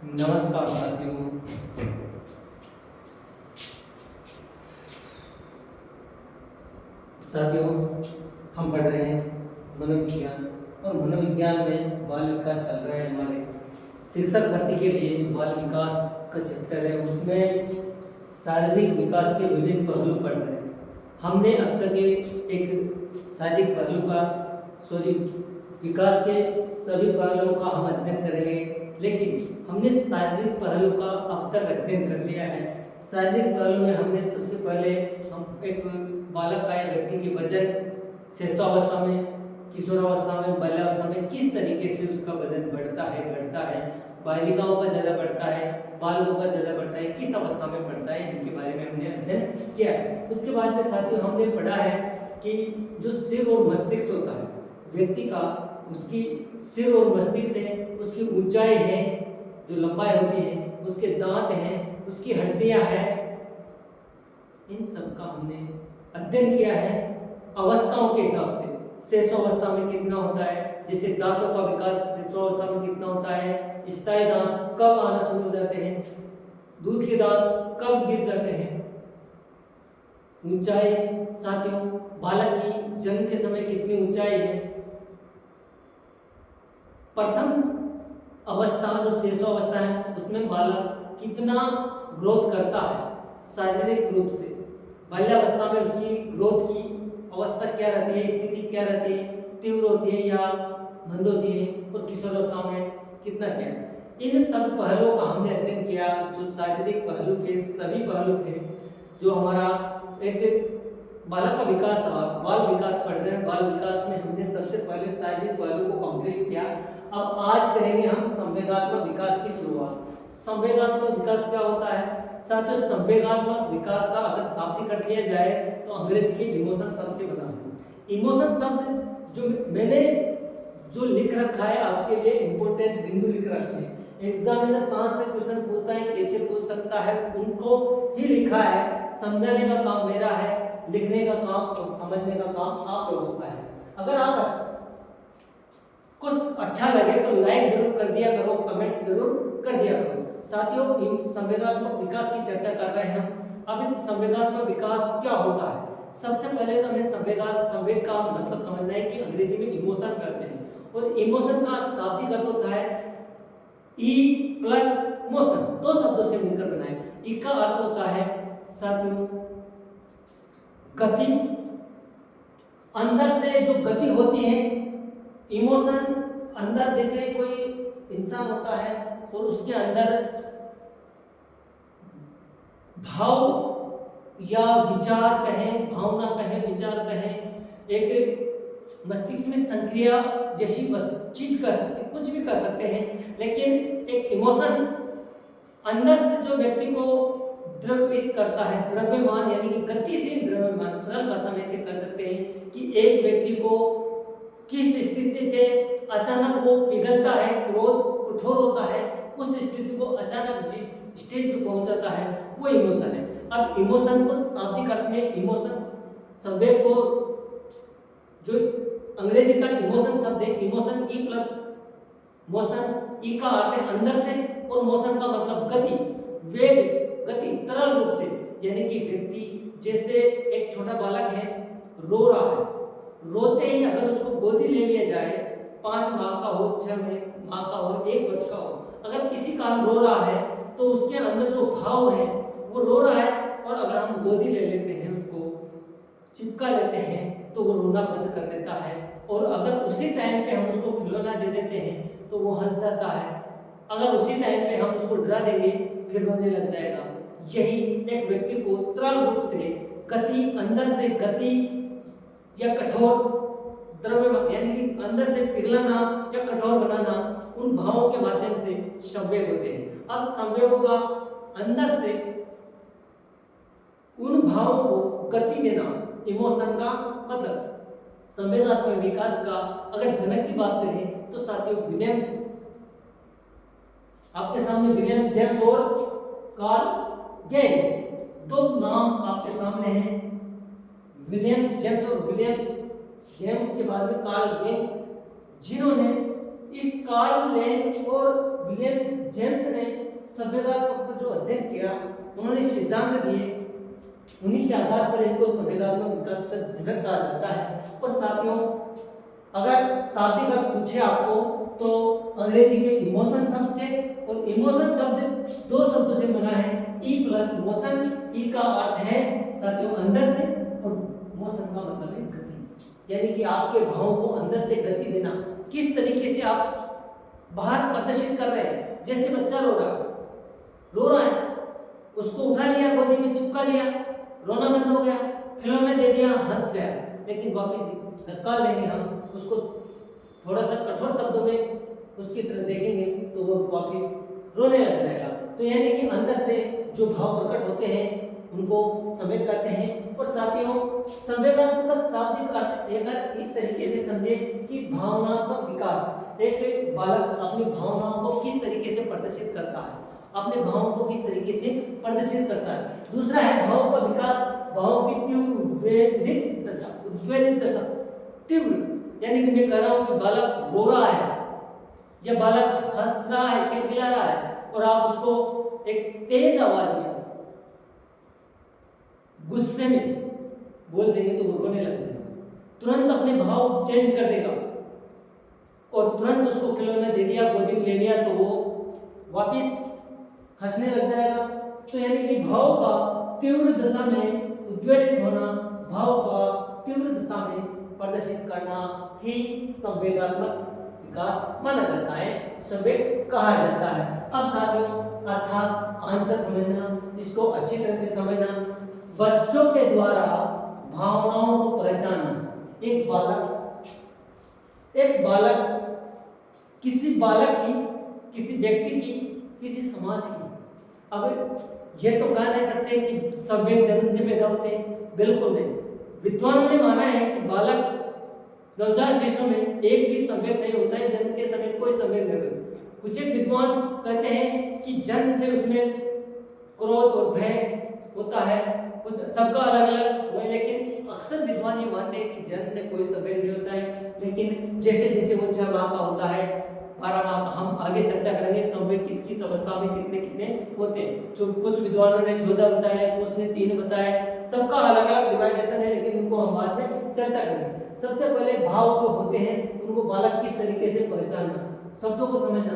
नमस्कार साथियों। हम पढ़ रहे हैं मनोविज्ञान और मनोविज्ञान में बाल विकास चल रहा है। हमारे शिक्षक भर्ती के लिए जो बाल विकास का चैप्टर है उसमें शारीरिक विकास के विभिन्न पहलू पढ़ रहे हैं। हमने अब तक एक शारीरिक पहलू का विकास के सभी पहलुओं का हम अध्ययन करेंगे, लेकिन हमने शारीरिक पहलू का अब तक अध्ययन कर लिया है। शारीरिक पहलू में हमने सबसे पहले हम एक बालक का या व्यक्ति के वजन शिशुअवस्था में, किशोरावस्था में, बाल्यावस्था में किस तरीके से उसका वजन बढ़ता है, घटता है, बालिकाओं का ज़्यादा बढ़ता है, बालकों का ज़्यादा बढ़ता है, किस अवस्था में बढ़ता है, इनके बारे में हमने अध्ययन किया है। उसके बाद में साथियों हमने पढ़ा है कि जो सिर और मस्तिष्क होता है व्यक्ति का, उसकी सिर और मस्तिष्क से उसकी ऊंचाई है, जो लंबाई होती है, उसके दांत हैं, उसकी हड्डियां हैं, इन सब का हमने अध्ययन किया है अवस्थाओं के हिसाब से। शिशुअवस्था में कितना होता है, जैसे दांतों का विकास शिशुअवस्था में कितना होता है, स्थायी दांत कब आना शुरू हो जाते हैं, दूध के दांत कब गिर जाते हैं, ऊंचाई साथियों बालक की जन्म के समय कितनी ऊंचाई है, प्रथम अवस्था जो शिशुअवस्था है उसमें बालक कितना ग्रोथ करता है शारीरिक रूप से, बाल्यावस्था में उसकी ग्रोथ की अवस्था क्या रहती है, स्थिति क्या रहती है, तीव्र होती है या मंद होती है, और किशोरावस्था में कितना क्या। इन सब पहलुओं का हमने अध्ययन किया। जो शारीरिक पहलू के सभी पहलू थे, जो हमारा एक बालक का विकास था, बाल विकास पढ़ रहे हैं। बाल विकास में हमने सबसे पहले शारीरिक पहलू को कंप्लीट किया। अब आज करेंगे हम संवेगात्मक विकास की शुरुआत। संवेगात्मक विकास क्या होता है साथियों? संवेगात्मक विकास का अगर शाब्दिक अर्थ लिया जाए तो अंग्रेजी के इमोशन शब्द से बना है। इमोशन शब्द जो मैंने जो लिख रखा है आपके लिए इंपॉर्टेंट बिंदु लिख रखे हैं। एग्जामिनर कहां से क्वेश्चन पूछता है, कैसे पूछ सकता है, उनको ही लिखा है। समझाने का काम मेरा है, लिखने का काम और समझने का काम आप लोगों का है। अगर आप कुछ अच्छा लगे तो लाइक जरूर कर दिया करो, कमेंट्स जरूर कर दिया करो। साथियों संवेगात्मक विकास की चर्चा कर रहे हैं हम। अब इस संवेगात्मक विकास क्या होता है? सबसे पहले तो हमें संवेग का मतलब समझना है कि अंग्रेजी में इमोशन कहते हैं, और इमोशन का शाब्दिक अर्थ होता है ई प्लस मोशन, दो शब्दों से मिलकर बना है। ई का अर्थ होता है साथियों गति, अंदर से जो गति होती है। इमोशन अंदर, जैसे कोई इंसान होता है और उसके अंदर भाव या विचार कहें, भावना कहें, विचार कहें, एक मस्तिष्क में संक्रिया जैसी चीज कर सकते हैं, कुछ भी कर सकते हैं। लेकिन एक इमोशन अंदर से जो व्यक्ति को द्रवित करता है, द्रव्यमान यानी कि गतिशील द्रव्यमान, सरल भाषा में से कर सकते हैं कि एक व्यक्ति को किस स्थिति से अचानक वो पिघलता है, क्रोध कठोर होता है, उस स्थिति को अचानक जिस स्टेज पे पहुंच जाता है वो इमोशन है। अब इमोशन को शाब्दिक अर्थ में इमोशन संवेग को, जो अंग्रेजी का इमोशन शब्द है, इमोशन ई प्लस मोशन, ई का अर्थ है अंदर से और मोशन का मतलब गति, वेग, गति, तरल रूप से। यानी कि व्यक्ति, जैसे एक छोटा बालक है रो रहा है, रोते ही अगर उसको गोदी ले लिया जाए, 5 माह का हो, 6 माह का हो, 1 वर्ष का हो, अगर किसी कारण रो रहा है तो उसके अंदर जो भाव है वो रो रहा है, और अगर हम गोदी ले लेते हैं, उसको चिपका लेते हैं तो वो रोना बंद कर देता है। और अगर उसी टाइम पे हम उसको खिलौना दे देते हैं तो वो हंस जाता है। अगर उसी टाइम पे हम उसको डरा देंगे फिर रोने लग जाएगा। यही एक व्यक्ति को तरल रूप से गति, अंदर से गति या कठोर द्रव्य यानी कि अंदर से पिघलाना या कठोर बनाना, उन भावों के माध्यम से संवेग होते हैं। अब संवेगों का अंदर से उन भावों को गति देना इमोशन का मतलब। संवेगात्मक विकास का अगर जनक की बात करें तो साथियों विलियम्स, आपके सामने विलियम्स जेम्स और कार्ल गेन, दो नाम आपके सामने हैं। विलियम्स जेम्स और विलियम्स जेम्स के बाद में कार्ल गेन, जिन्होंने इस कार्ल लेन और विलियम्स जेम्स ने संवेगात्मक पर जो अध्ययन किया, उन्होंने सिद्धांत दिए, उन्हीं के आधार पर इनको संवेगात्मक विकास का जनक कहा जाता है। और साथियों, अगर शाब्दिक अर्थ पूछे आपको तो अंग्रेजी के इमोशन शब्द से, और इमोशन शब्द दो शब्दों से बना है, ई प्लस मोशन। ई का अर्थ है साथियों अंदर से, और मोशन का मतलब है गति, यानी कि आपके भावों को अंदर से गति देना, किस तरीके से आप बाहर प्रदर्शित कर रहे हैं। जैसे बच्चा रो रहा है, उसको उठा लिया, गोदी में चिपका लिया, रोना बंद हो गया, खिलौना दे दिया, हंस गया, लेकिन वापस धक्का लेंगे हम उसको, थोड़ा सा कठोर शब्दों में उसकी तरफ देखेंगे तो वो वापस रोने लग जाएगा। तो यानी कि अंदर से जो भाव प्रकट होते हैं उनको संवेग कहते हैं। और साथियों, संवेगात्मक का शाब्दिक अर्थ अगर इस तरीके से समझे कि भावनात्मक विकास, एक बालक अपनी भावनाओं को किस तरीके से प्रदर्शित करता है, अपने भावों को किस तरीके से प्रदर्शित करता है। दूसरा है भाव का विकास, भाव की तीव्र उद्वेलित दशा, तीव्र, यानी कि मैं कह रहा हूं कि बालक रो रहा है या बालक हंस रहा है, खिलखिला रहा है, और आप उसको एक तेज आवाज में गुस्से में बोल देंगे तो वो रोने लग जाएगा, तुरंत अपने भाव चेंज कर देगा, और तुरंत उसको खिलौना दे दिया, गोदी में ले लिया तो वो वापिस हंसने लग जाएगा। तो यानी कि भाव का तीव्र दशा में उद्वेलित होना, भाव का तीव्र दशा में प्रदर्शित करना ही संवेगात्मक विकास माना जाता है, संवेग कहा जाता है। अब साथियों, अर्थात आंसर समझना, इसको अच्छी तरह से समझना। बच्चों के द्वारा भावनाओं को पहचानना। एक बालक किसी बालक की, किसी व्यक्ति की, किसी समाज की, अब ये तो कह नहीं सकते कि संवेग जन्म से पैदा होते हैं, बिल्कुल नहीं। विद्वानों ने माना है कि बालक नवजात शिशु में एक भी संवेग नहीं होता है, जन्म के समय कोई संवेग नहीं होता। कुछ एक विद्वान कहते हैं कि जन्म से उसमें क्रोध और भय होता है, कुछ सबका अलग अलग हुआ, लेकिन अक्सर विद्वान ये मानते हैं कि जन्म से कोई संवेग नहीं होता है। लेकिन जैसे जैसे वो 6 माह का होता है, 12 माह का, हम आगे चर्चा करेंगे संवेग किस किस अवस्था में कितने कितने होते हैं। जो कुछ विद्वानों ने 14 बताया, कुछ ने 3 बताया, सबका अलग अलग डिवाइडेशन है, लेकिन उनको हम बाद में चर्चा करेंगे। सबसे पहले भाव जो होते हैं उनको बालक किस तरीके से पहचानना, शब्दों को समझना,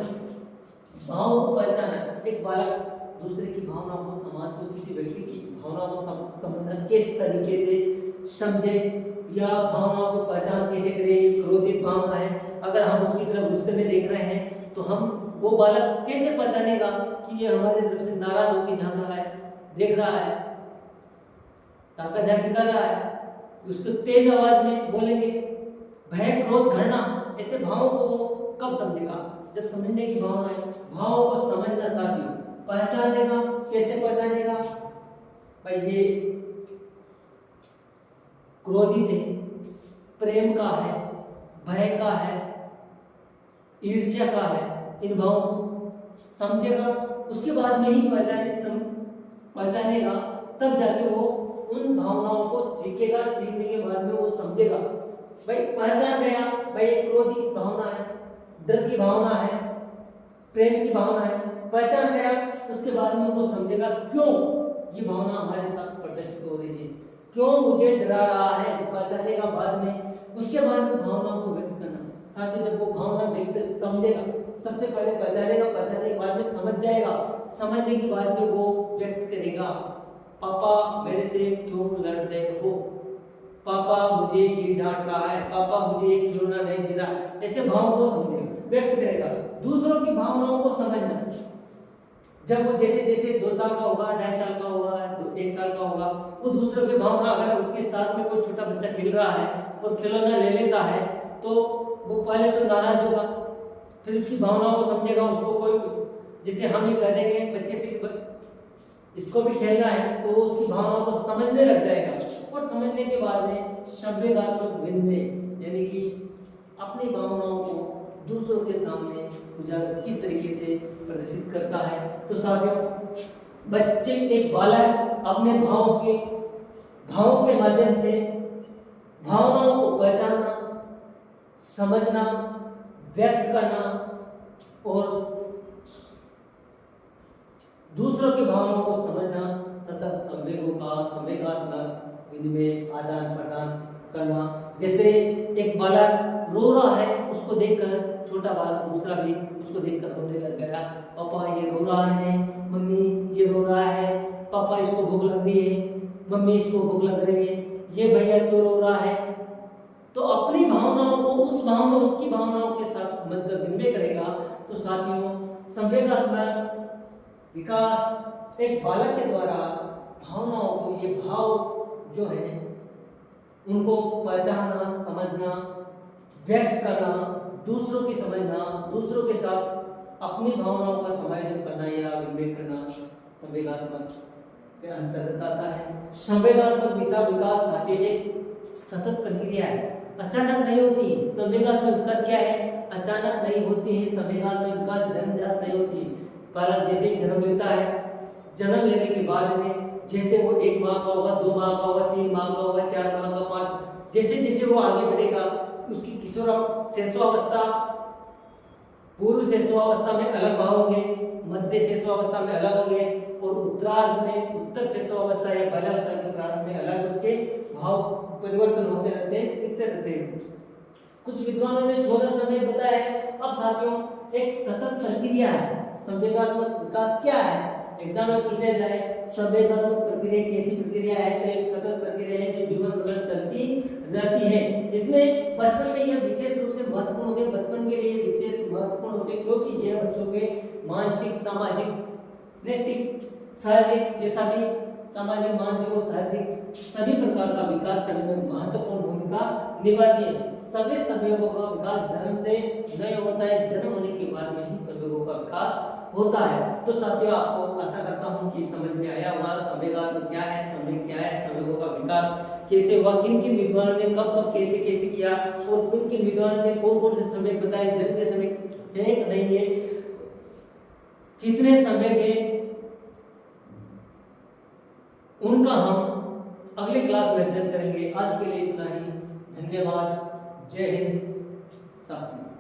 भावों को पहचानना। एक बालक दूसरे की भावनाओं को, समाज को, किसी व्यक्ति की भावनाओं को समझना किस तरीके से समझे, या भावनाओं को पहचान कैसे करें। क्रोधित भावना है, अगर हम उसकी तरफ गुस्से में देख रहे हैं तो हम वो बालक कैसे पहचानेगा कि ये हमारी तरफ से नाराज होकर झांक रहा है, देख रहा है, ताका झांकी कर रहा है, उसको तेज आवाज में बोलेंगे। भय, क्रोध, घृणा, ऐसे भावों को वो कब समझेगा, जब समझने की भावना है। भावों को समझना साथियों, पहचानेगा, कैसे पहचानेगा, भाई ये क्रोधित है, प्रेम का है, भय का है, ईर्ष्या का है, इन भावों को समझेगा, उसके बाद में ही पहचानेगा, तब जाके वो उन भावनाओं को सीखेगा, सीखने के बाद में वो समझेगा। भाई पहचान गया, भाई एक क्रोध की भावना है, डर की भावना है, प्रेम की भावना है, पहचान गया, उसके बाद में वो समझेगा क्यों ये भावना हमारे साथ प्रदर्शित हो रही है, क्यों मुझे डरा रहा है, तो पहचानेगा बाद में। उसके बाद में भावनाओं को व्यक्त करना। साथियों, जब वो भावना व्यक्त समझेगा, सबसे पहले पहचानेगा, पहचानने के बाद में समझ जाएगा, समझने के बाद में वो व्यक्त करेगा। पापा मेरे से क्यों लड़ रहे हो, पापा मुझे ये डांट रहा है, पापा मुझे ये खिलौना नहीं दे रहा, ऐसे भाव को समझेगा, व्यक्त करेगा। दूसरों की भावनाओं को समझना, जब वो जैसे जैसे 2 साल का होगा, 2.5 साल का होगा, 1 साल का होगा, वो दूसरों की भावना, अगर उसके साथ में कोई छोटा बच्चा खेल रहा है और खिलौना ले लेता है तो वो पहले तो नाराज होगा, फिर उसकी भावनाओं को समझेगा। उसको कोई जैसे हम ही कह देंगे बच्चे से इसको भी खेलना है, तो वो उसकी भावनाओं को समझने लग जाएगा, और समझने के बाद में संवेगात्मक विनिमय, यानी कि अपनी भावनाओं को दूसरों के सामने उजागर किस तरीके से प्रदर्शित करता है। तो साथियों, बच्चे, एक बालक अपने भावों के माध्यम से भावनाओं को पहचानना, समझना, व्यक्त करना और दूसरों की भावनाओं को समझना तथा संवेगों का संवेगात्मक विनिमय आदान प्रदान करना। जैसे एक बालक रो रहा है, उसको देखकर छोटा बालक दूसरा भी उसको देखकर रोने लग गया। पापा ये रो रहा है, मम्मी ये रो रहा है, पापा इसको भूख लग रही है, मम्मी इसको भूख लग रही है, ये भैया क्यों रो रहा है। तो अपनी भावनाओं को उसकी भावनाओं के साथ समझकर विनिमय करेगा। तो साथियों, संवेगात्मक विकास एक बालक के द्वारा भावनाओं को, ये भाव जो है उनको पहचानना, समझना, व्यक्त करना, दूसरों की समझना, दूसरों के साथ अपनी भावनाओं का समायोजन करना या विनिमय करना संवेगात्मक के अंतर्गत आता है। संवेगात्मक विकास साथियों एक सतत प्रक्रिया है, अचानक नहीं होती। संवेगात्मक विकास क्या है? अचानक नहीं होती है। संवेगात्मक विकास जन्मजात नहीं होती। बालक जैसे ही जन्म लेता है, जन्म लेने के बाद में जैसे वो 1 माह का होगा, 2 माह का होगा, 3 माह का होगा, 4 माह का, 5, जैसे जैसे वो आगे बढ़ेगा, उसकी शिशुअवस्था, पूर्व शिशुअवस्था में अलग भाव होंगे, मध्य शिशुअवस्था में अलग होंगे और उत्तरार्ध में, उत्तर शिशुअवस्था या बाल्यावस्था के प्रारंभ में अलग उसके भाव परिवर्तन होते रहते हैं, स्थिर रहते हैं। कुछ विद्वानों ने 14 समय बताया है। अब साथियों, एक सतत प्रक्रिया है। संवेगात्मक विकास क्या है? एग्जाम में पूछने जाए संवेगात्मक प्रक्रिया कैसी प्रक्रिया है? तो एक सतत प्रक्रिया है जो जीवन भर चलती रहती है। इसमें बचपन में यह विशेष रूप से महत्वपूर्ण होते हैं, बचपन के लिए विशेष महत्वपूर्ण होते हैं क्योंकि यह बच्चों के मानसिक, सामाजिक, नैतिक, शारीरिक, जैसा भी सामाजिक, मानसिक और शारीरिक सभी प्रकार का विकास करने में महत्वपूर्ण भूमिका निभाती है। सभी संवेगों का विकास जन्म से नहीं होता है, जन्म होने के बाद में ही संवेगों का विकास होता है। तो साथियों, आपको आशा करता हूं कि समझ में आया होगा संवेगात्मक क्या है, संवेग क्या है, संवेगों का विकास कैसे हुआ, किन-किन विद्वानों ने कब कैसे किया और किन-किन विद्वानों ने कौन-कौन से संवेग बताए, जन्म के संवेग है कि नहीं है, कितने संवेग है, उनका हम अगले क्लास में अध्ययन करेंगे। आज के लिए इतना ही। धन्यवाद। जय हिंद साथियों।